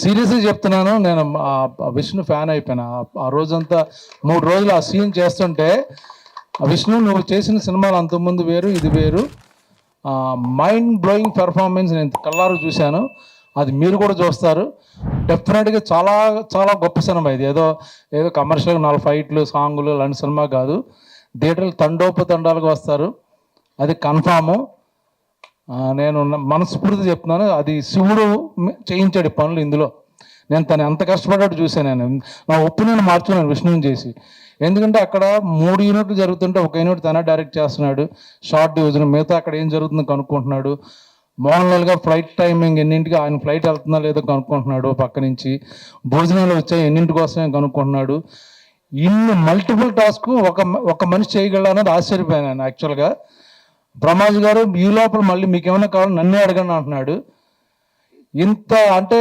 సీరియస్గా చెప్తున్నాను, నేను విష్ణు ఫ్యాన్ అయిపోయినా. ఆ రోజంతా 3 రోజులు ఆ సీన్ చేస్తుంటే, విష్ణు నువ్వు చేసిన సినిమాలు అంతకుముందు వేరు, ఇది వేరు, మైండ్ బ్లోయింగ్ పెర్ఫార్మెన్స్ నేను కళ్ళారు చూశాను. అది మీరు కూడా చూస్తారు డెఫినెట్గా. చాలా చాలా గొప్ప సినిమా ఇది. ఏదో ఏదో కమర్షియల్ 4 ఫైట్లు సాంగులు లాంటి సినిమా కాదు. థియేటర్లు తండోపతండాలుగా వస్తారు, అది కన్ఫాము. నేను మనస్ఫూర్తి చెప్తున్నాను, అది శివుడు చేయించాడు పనులు ఇందులో. నేను తను ఎంత కష్టపడ్డాడు చూశాను. నేను నా ఒపీనియన్ మార్చుకున్నాను విష్ణుని చేసి. ఎందుకంటే అక్కడ 3 యూనిట్లు జరుగుతుంటే 1 యూనిట్ తనే డైరెక్ట్ చేస్తున్నాడు, షార్ట్ డివిజన్. మిగతా అక్కడ ఏం జరుగుతుందో కనుక్కుంటున్నాడు. మోహన్ లాల్ గారు ఫ్లైట్ టైమింగ్ ఎన్నింటికి, ఆయన ఫ్లైట్ వెళ్తుందా లేదో కనుక్కుంటున్నాడు. పక్క నుంచి భోజనాలు వచ్చాయి ఎన్నింటి కోసమే కనుక్కుంటున్నాడు. ఇన్ని మల్టిపుల్ టాస్క్ ఒక మనిషి చేయగలనని ఆశ్చర్యపోయాను నేను యాక్చువల్గా. బ్రహ్మాజీ గారు ఈ లోపల మళ్ళీ మీకు ఏమైనా కావాలో నన్నే అడగండి అంటున్నాడు. ఇంత అంటే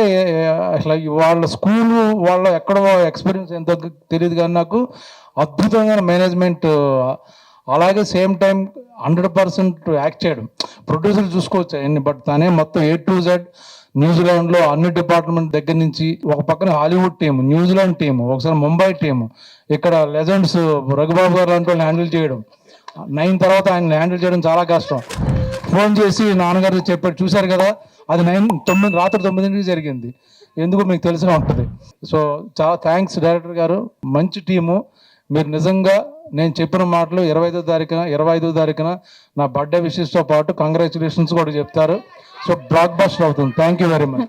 అసలు వాళ్ళ స్కూలు వాళ్ళ ఎక్కడో ఎక్స్పీరియన్స్ ఎంతో తెలియదు, కానీ నాకు అద్భుతమైన మేనేజ్మెంట్. అలాగే సేమ్ టైం 100% యాక్ట్ చేయడం. ప్రొడ్యూసర్లు చూసుకోవచ్చు అన్ని, బట్ తనే మొత్తం A to Z న్యూజిలాండ్లో అన్ని డిపార్ట్మెంట్ దగ్గర నుంచి, ఒక పక్కన హాలీవుడ్ టీము, న్యూజిలాండ్ టీము, ఒకసారి ముంబై టీము, ఇక్కడ లెజెండ్స్ రఘుబాబు గారు లాంటి వాళ్ళని హ్యాండిల్ చేయడం. 9 తర్వాత ఆయన హ్యాండిల్ చేయడం చాలా కష్టం. ఫోన్ చేసి నాన్నగారు చెప్పాడు, చూశారు కదా, అది రాత్రి 9ంటికి జరిగింది. ఎందుకు మీకు తెలిసిన ఉంటుంది. సో చాలా థ్యాంక్స్ డైరెక్టర్ గారు, మంచి టీము. మీరు నిజంగా నేను చెప్పిన మాటలు 25వ తారీఖున నా బర్త్డే విషెస్తో పాటు కంగ్రాచులేషన్స్ కూడా చెప్తారు. సో బ్లాక్ బస్టర్ అవుతుంది. Thank you very much.